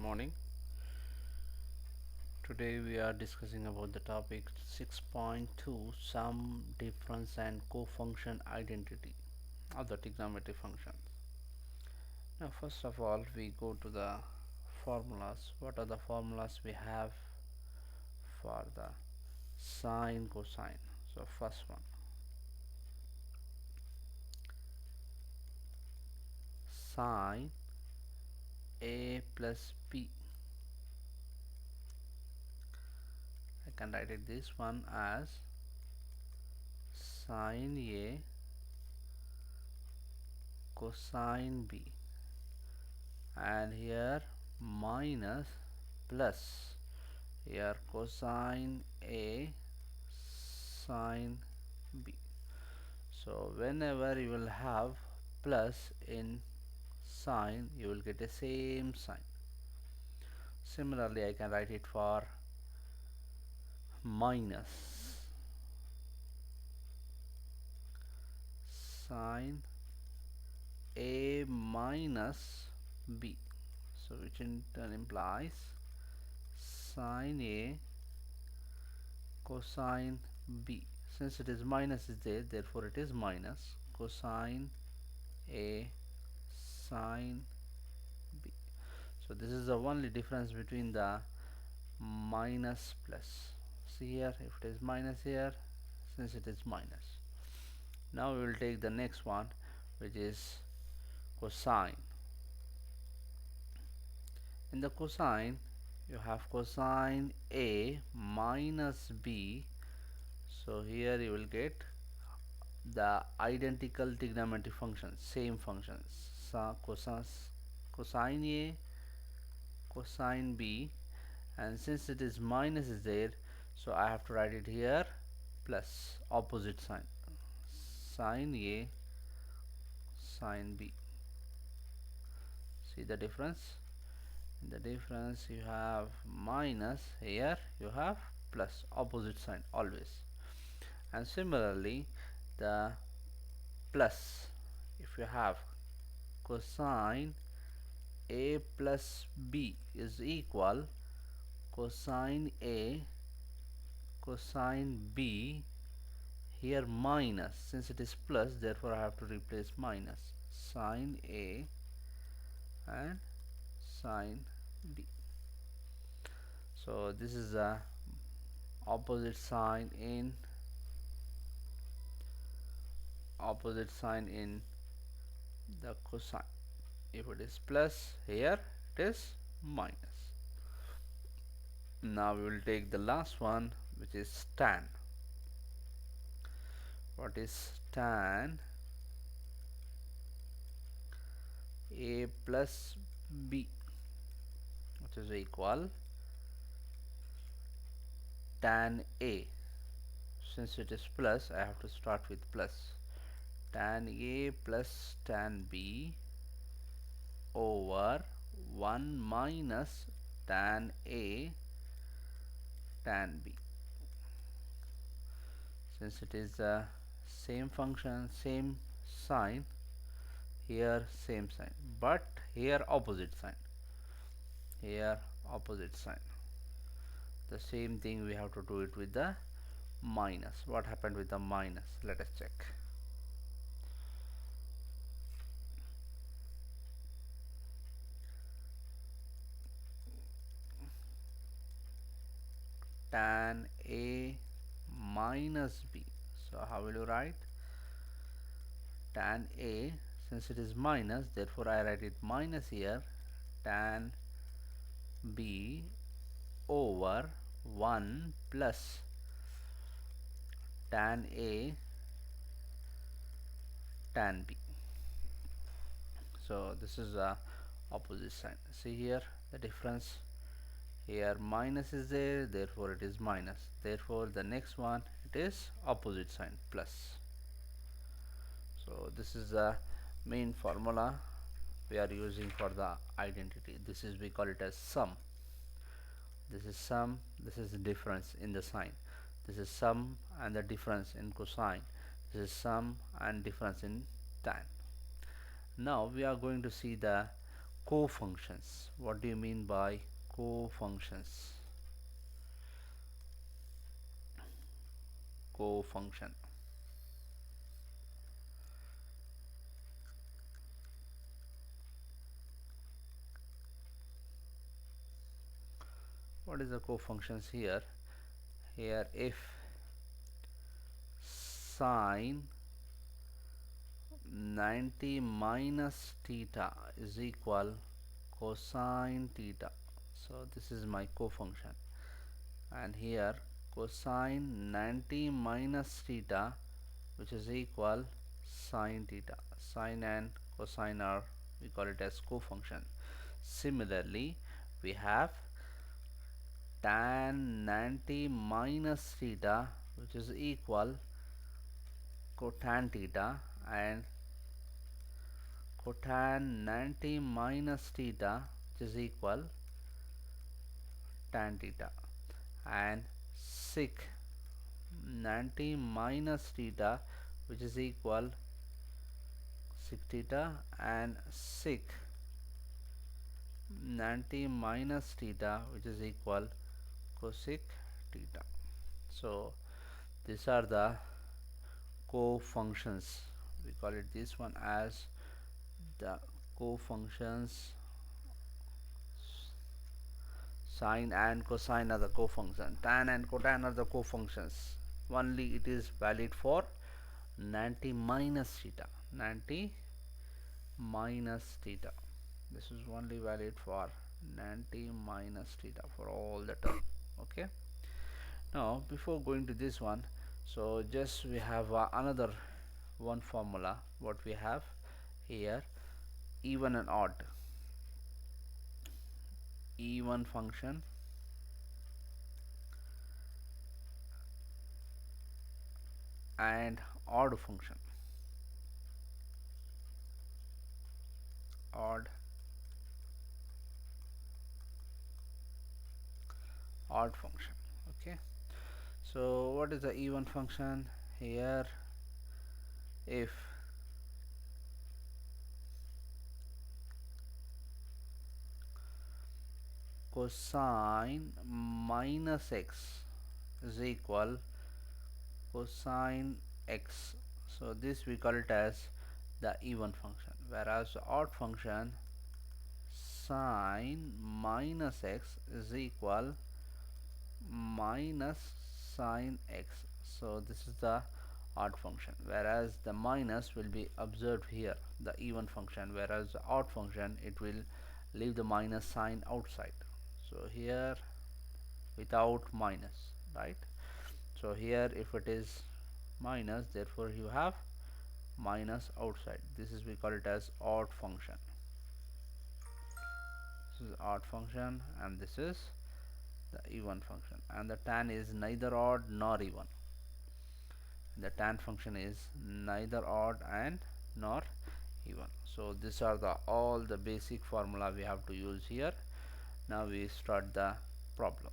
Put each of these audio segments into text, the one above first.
morning. Today we are discussing about the topic 6.2 sum, difference and co-function identity of the trigonometric functions. Now first of all we go to the formulas. What are the formulas we have for the sine cosine? So first one, sine a plus b. I can write it this one as sine a cosine b, and here minus plus here cosine a sine b. So whenever you will have plus in sine, you will get the same sign. Similarly, I can write it for minus sine a minus b, so which in turn implies sine a cosine b. Since it is minus is there, therefore it is minus cosine a sine b. So this is the only difference between the minus plus. See here, if it is minus here, since it is minus. Now we will take the next one, which is cosine. In the cosine, you have cosine a minus b. So here you will get the identical trigonometric functions, same functions. So cosine a cosine b, and since it is minus is there, so I have to write it here plus opposite sign, sine a sine b. See the difference? In the difference you have minus, here you have plus, opposite sign always. And similarly the plus, if you have cosine a plus b is equal cosine a cosine b, here minus, since it is plus, therefore I have to replace minus, sine a and sine b. So this is the opposite sign in the cosine. If it is plus, here it is minus. Now we will take the last one, which is tan. What is tan a plus b, which is equal tan a. Since it is plus, I have to start with plus, tan a plus tan b over 1 minus tan a tan b. Since it is the same function, same sign, here same sign, but here opposite sign, here opposite sign. The same thing we have to do it with the minus. What happened with the minus? Let us check. Tan a minus b. So how will you write? Tan a, since it is minus, therefore I write it minus here, tan b over 1 plus tan a tan b. So this is the opposite sign. See here the difference, here minus is there, therefore it is minus, therefore the next one it is opposite sign, plus. So this is the main formula we are using for the identity. This is, we call it as sum. This is sum, this is the difference in the sign. This is sum and the difference in cosine. This is sum and difference in tan. Now we are going to see the Co-functions. What do you mean by co-functions? Co-function. What is the co-functions here? Here, if sine 90 minus theta is equal cosine theta, so this is my co-function. And here cosine 90 minus theta, which is equal sine theta. Sine and cosine are, we call it as co-function. Similarly, we have tan 90 minus theta, which is equal cotan theta, and cotan 90 minus theta, which is equal tan theta, and sec 90 minus theta, which is equal sec theta, and sec 90 minus theta, which is equal cosec theta. So these are the co-functions. We call it this one as the co-functions. Sine and cosine are the co-function. Tan and cotan are the co-functions. Only it is valid for 90 minus theta. 90 minus theta. This is only valid for 90 minus theta for all the term. Okay. Now before going to this one, so just we have another one formula. What we have here, even and odd. Even function and odd function. Odd function. Okay. So what is the even function here? If cosine minus x is equal cosine x, so this we call it as the even function, whereas the odd function sine minus x is equal minus sine x, so this is the odd function, whereas the minus will be observed here, the even function, whereas the odd function it will leave the minus sign outside. So here without minus, right? So here if it is minus, therefore you have minus outside. This is, we call it as odd function. This is odd function and this is the even function, and the tan is neither odd nor even. The tan function is neither odd and nor even. So these are the all the basic formula we have to use here. Now we start the problem.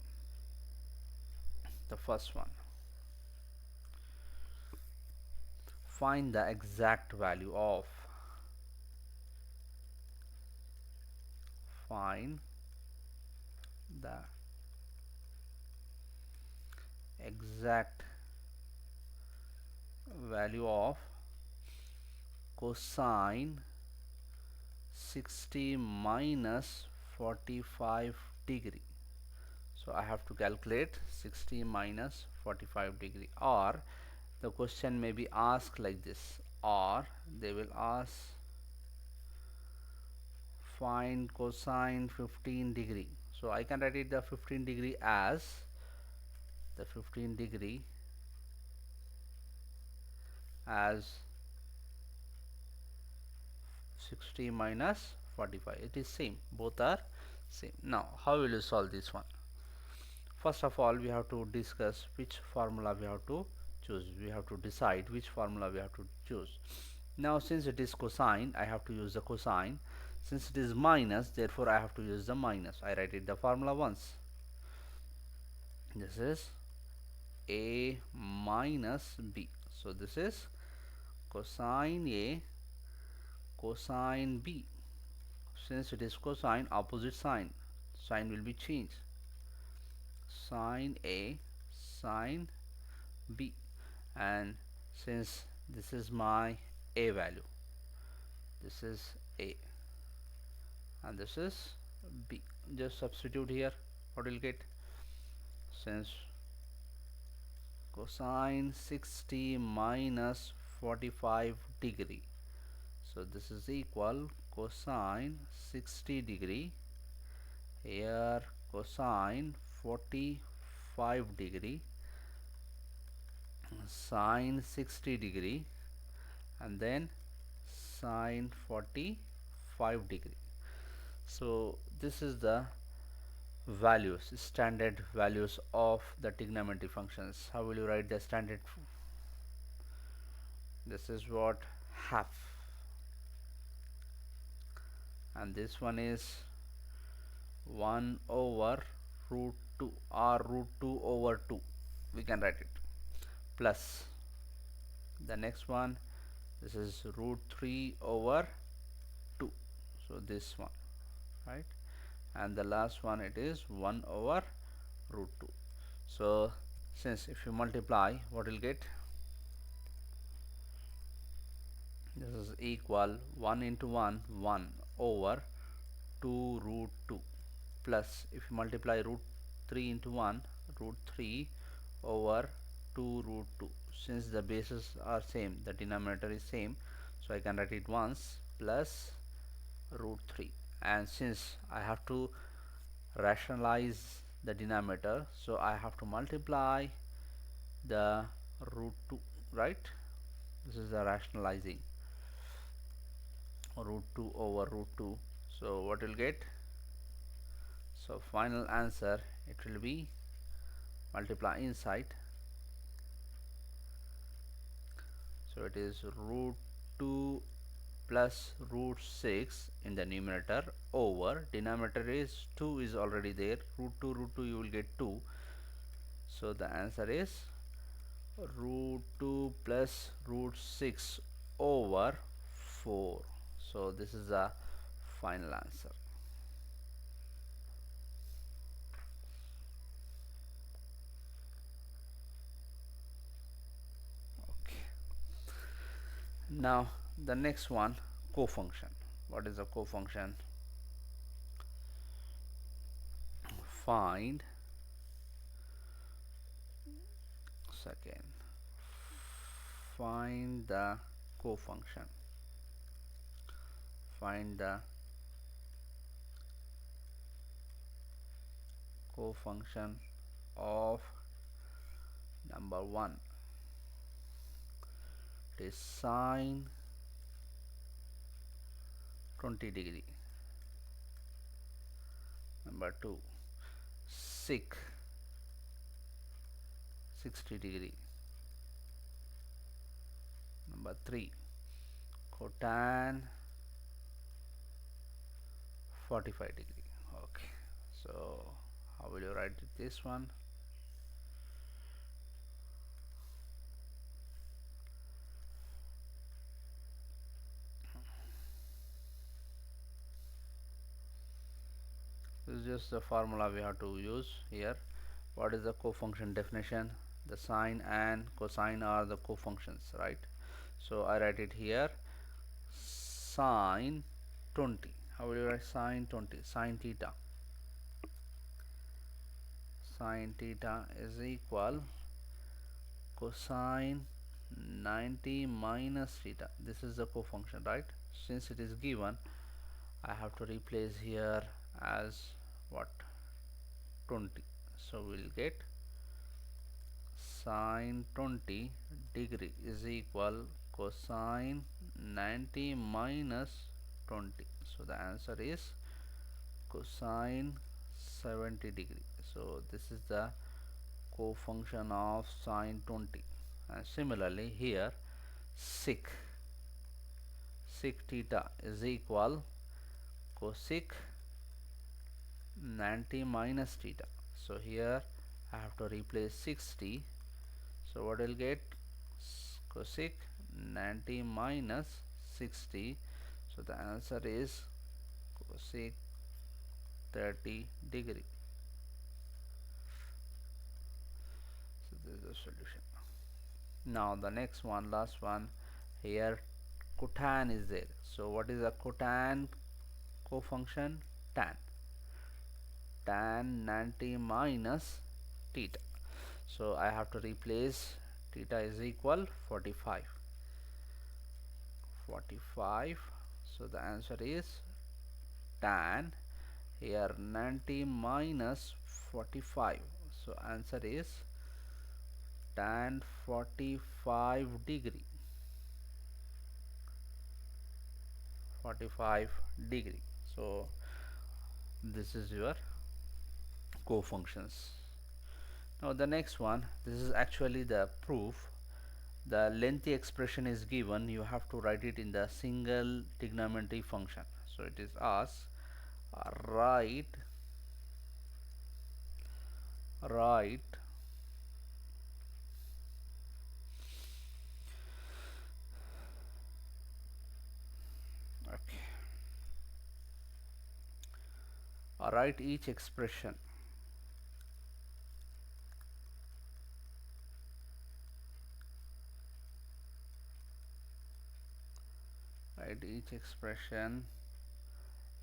The first one, find the exact value of, find the exact value of cosine 60 minus 45 degree. So I have to calculate 60 minus 45 degree, or the question may be asked like this, or they will ask find cosine 15 degree. So I can write it the 15 degree as the 15 degree as 60 minus 45. It is same, both are same. Now how will you solve this one? First of all, we have to discuss which formula we have to choose. We have to decide which formula we have to choose. Now since it is cosine, I have to use the cosine. Since it is minus, therefore I have to use the minus. I write it the formula once. This is a minus b. So this is cosine a cosine b. Since it is cosine, opposite sign will be changed. Sine A, sine B, and since this is my A value, this is A and this is B, just substitute here. What will get? Since cosine 60 minus 45 degree, so this is equal cosine 60 degree, here cosine 45 degree, sine 60 degree, and then sine 45 degree. So this is the values, standard values of the trigonometry functions. How will you write the standard? This is what half, and this one is 1 over root 2 or root 2 over 2, we can write it, plus the next one, this is root 3 over 2, so this one, right? And the last one, it is 1 over root 2. So since if you multiply, what will get? This is equal 1 into 1, 1 over 2 root 2, plus if you multiply root 3 into 1, root 3 over 2 root 2. Since the bases are same, the denominator is same, so I can write it once, plus root 3. And since I have to rationalize the denominator, so I have to multiply the root 2, right? This is the rationalizing, root 2 over root 2. So what will get? So final answer, it will be multiply inside, so it is root 2 plus root 6 in the numerator over denominator is 2 is already there, root 2 you will get 2, so the answer is root 2 plus root 6 over 4. So this is the final answer. Okay. Now the next one, cofunction. What is a cofunction? Find second, find the cofunction, find the cofunction of number 1, it is sine 20 degree, number 2 sec 60 degree, number 3 cotan 45 degree. Okay, so how will you write this one? This is just the formula we have to use here. What is the cofunction definition? The sine and cosine are the cofunctions, right? So I write it here, sine 20. How will you write sine 20? Sine theta. Sine theta is equal cosine 90 minus theta. This is the cofunction, right? Since it is given, I have to replace here as what? 20. So we'll get sine 20 degree is equal cosine 90 minus 20. So the answer is cosine 70 degree. So this is the cofunction of sine 20. And similarly here, sec theta is equal cosec 90 minus theta. So here I have to replace 60. So what will get? Cosec 90 minus 60. So the answer is cosec 30 degree. So this is the solution. Now the next one, last one, here cotan is there. So what is a cotan cofunction? Tan. Tan 90 minus theta. So I have to replace theta is equal 45. 45. So the answer is tan, here 90 minus 45. So answer is tan 45 degree. 45 degree. So this is your cofunctions. Now the next one, this is actually the proof. The lengthy expression is given, you have to write it in the single trigonometry function. So it is asked, write write okay, write each expression write each expression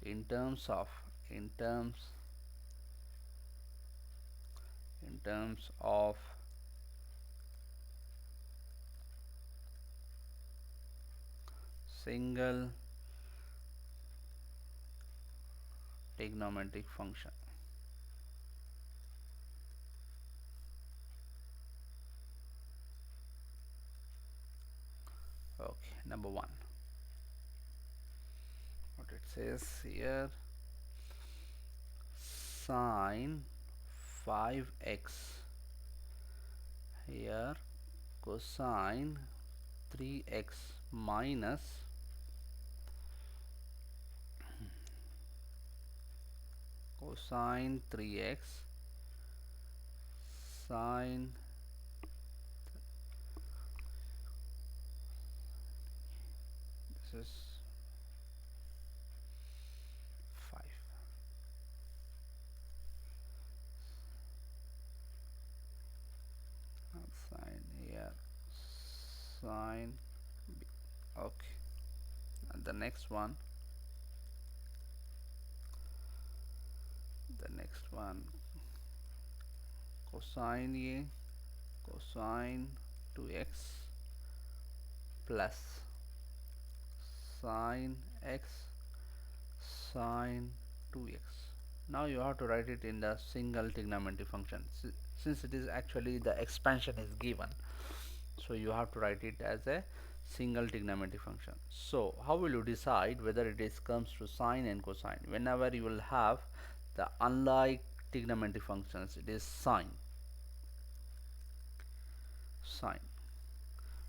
in terms of in terms in terms of single trigonometric function. Okay, number one, what it says here, sine 5x, here cosine 3x minus cosine 3x sine this is 5 sine here sine b. Okay, and the next one cosine a cosine 2x plus sine x sine 2x. Now you have to write it in the single trigonometry function. Since it is actually the expansion is given, so you have to write it as a single trigonometry function. So how will you decide whether it is comes to sine and cosine? Whenever you will have the unlike trigonometry functions, it is sine.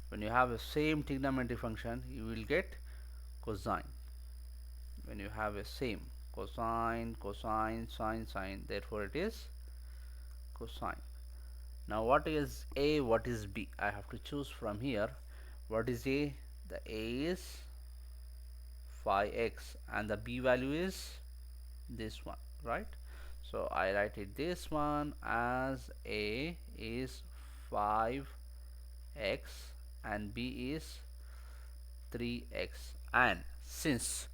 When you have a same trigonometry function, you will get cosine. When you have a same cosine sine sine, therefore it is cosine. Now what is a, what is b? I have to choose from here. What is a? The a is 5x and the b value is this one, right? So I write it this one as a is 5x and b is 3x, and since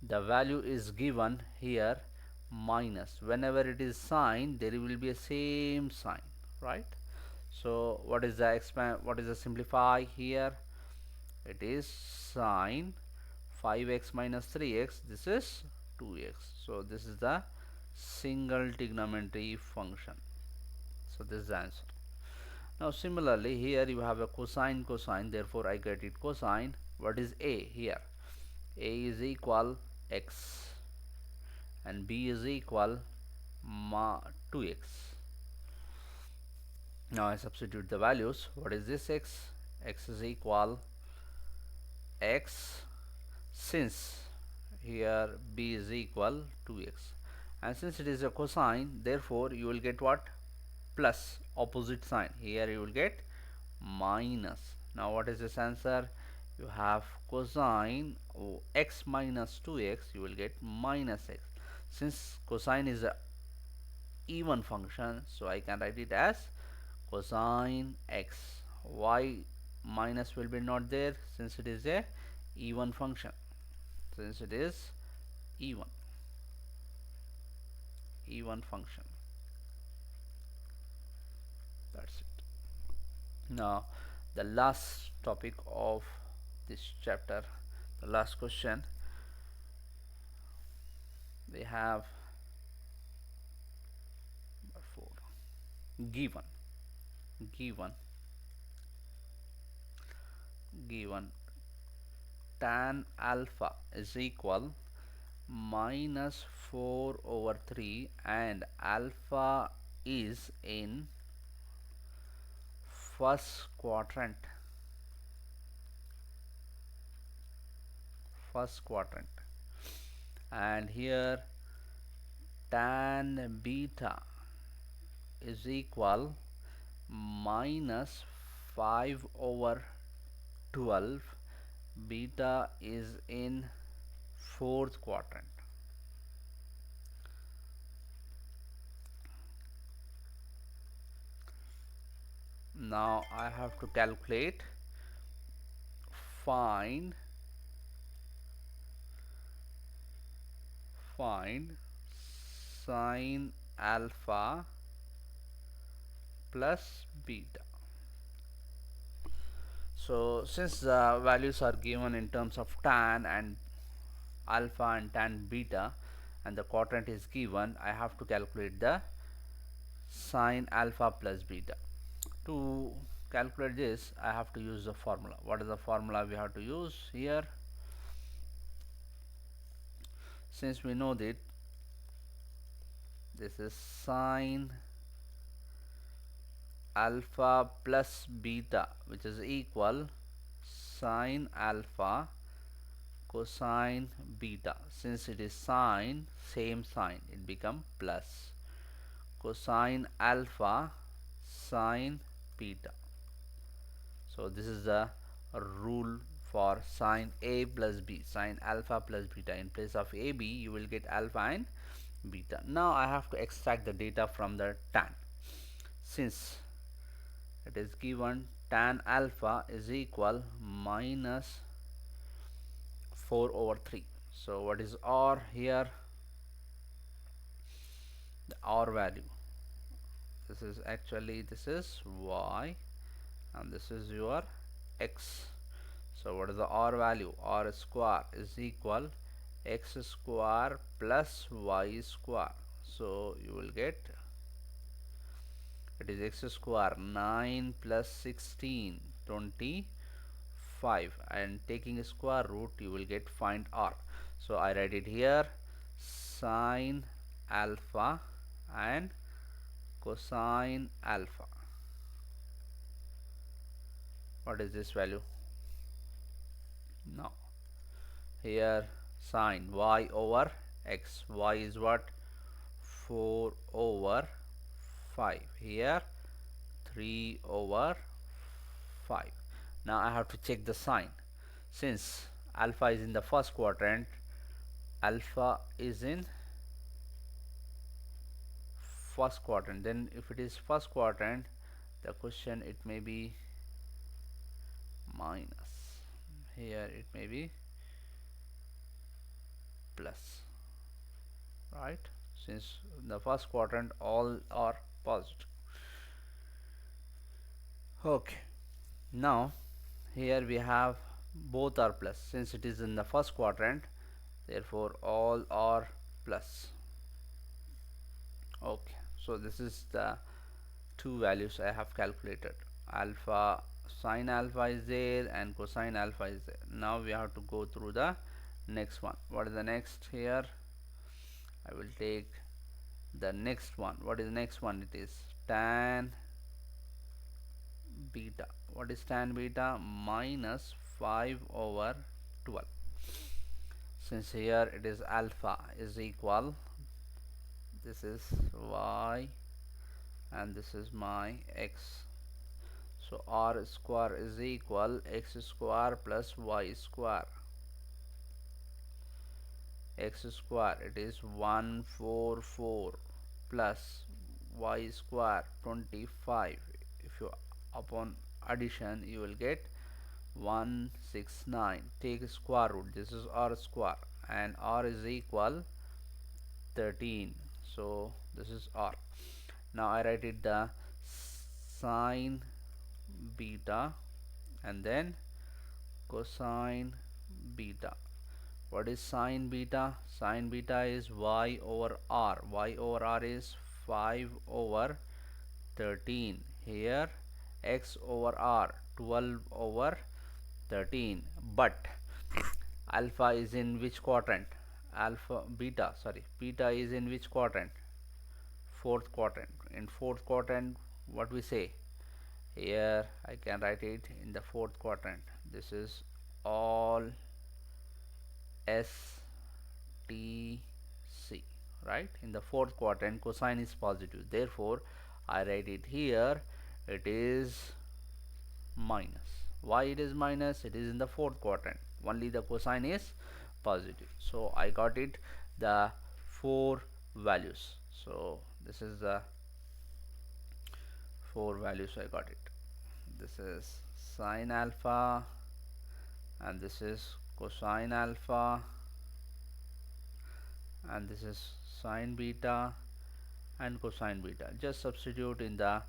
the value is given here minus, whenever it is sign there will be a same sign, right? So what is the simplify here? It is sine 5x minus 3x, this is 2x. So this is the single trigonometry function. So this is the answer. Now similarly here you have a cosine therefore I get it cosine. What is a here? A is equal x and b is equal 2x. Now I substitute the values. What is this x? X is equal x, since here b is equal 2x, and since it is a cosine, therefore you will get what? Plus, opposite sign. Here you will get minus. Now what is this answer? you have cosine x minus 2x, you will get minus x. Since cosine is a even function, so I can write it as cosine x. Y minus will be not there since it is a even function. Since it is even even function, that's it. Now the last topic of this chapter, the last question we have, number 4. Given given given tan alpha is equal minus 4 over 3 and alpha is in first quadrant, and here tan beta is equal minus 5 over 12. Beta is in fourth quadrant. Now I have to calculate, find find sine alpha plus beta. So since the values are given in terms of tan and alpha and tan beta and the quadrant is given, I have to calculate the sine alpha plus beta. To calculate this, I have to use the formula. What is the formula we have to use here? Since we know that this is sine alpha plus beta, which is equal sine alpha cosine beta. Since it is sine, same sign, it become plus cosine alpha sine beta. So this is the rule for sine a plus b, sine alpha plus beta. In place of ab, you will get alpha and beta. Now I have to extract the data from the tan. Since it is given tan alpha is equal minus 4 over 3. So what is r here? The r value, this is actually, this is y and this is your x. So what is the r value? R square is equal x square plus y square. So you will get, it is x square 9 plus 16 25, and taking a square root you will get find r. So I write it here, sine alpha and cosine alpha. What is this value? Now here sine y over x, y is what? 4 over 5, here 3 over 5. Now I have to check the sign. Since alpha is in the first quadrant, alpha is in first quadrant, then if it is first quadrant, the question it may be minus, here it may be plus, right? Since in the first quadrant all are positive. Okay, now here we have both are plus. Since it is in the first quadrant, therefore all are plus. Okay, so this is the two values I have calculated. Alpha, sine alpha is there and cosine alpha is there. Now we have to go through the next one. What is the next here? I will take the next one. What is the next one? It is tan beta. What is tan beta? Minus 5 over 12. Since here it is alpha is equal, this is y and this is my x. So r square is equal x square plus y square. X square, it is 144 plus y square 25. If you upon addition you will get 169. Take square root, this is r square, and r is equal 13. So this is r. Now I write it the sine beta and then cosine beta. What is sine beta? Sine beta is y over r. Y over r is 5 over 13. Here x over r 12 over 13. But alpha is in which quadrant? Alpha beta, sorry, beta is in which quadrant? Fourth quadrant. In fourth quadrant, what we say? Here I can write it in the fourth quadrant. This is all S T C, right? In the fourth quadrant cosine is positive, therefore I write it here, it is minus. Why it is minus? It is in the fourth quadrant, only the cosine is positive. So I got it, the four values. So this is the four values I got it. This is sine alpha and this is cosine alpha and this is sine beta and cosine beta. Just substitute in the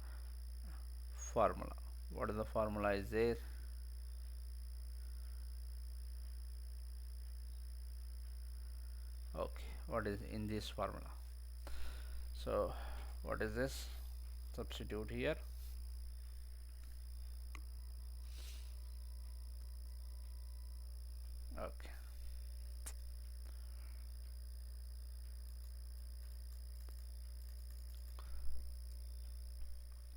formula. What is the formula is there? Okay, what is in this formula? So what is this? Substitute here. Okay,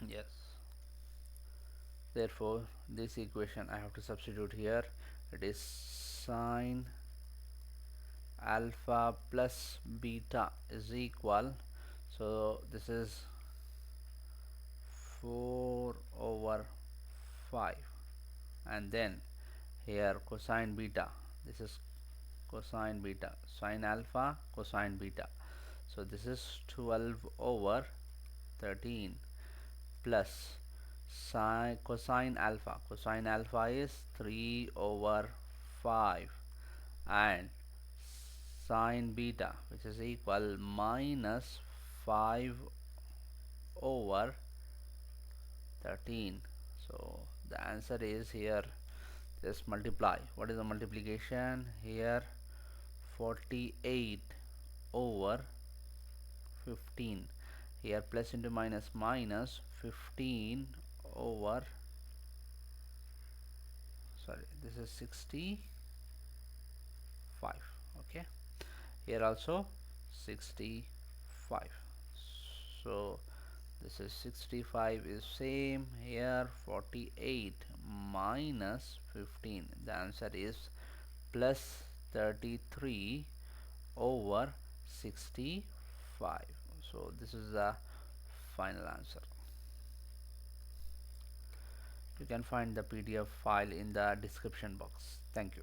yes, therefore this equation I have to substitute here. It is sine alpha plus beta is equal, so this is 4 over 5, and then here cosine beta, this is cosine beta, sine alpha cosine beta, so this is 12 over 13 plus sine cosine alpha is 3 over 5 and sine beta, which is equal minus 5 over 13. So the answer is here, just multiply. What is the multiplication here? 48 over 15. Here plus into minus minus 15 over, sorry, this is 65. Okay, here also 65. So this is 65 is same here. 48 minus 15, the answer is plus 33 over 65. So this is the final answer. You can find the PDF file in the description box. Thank you.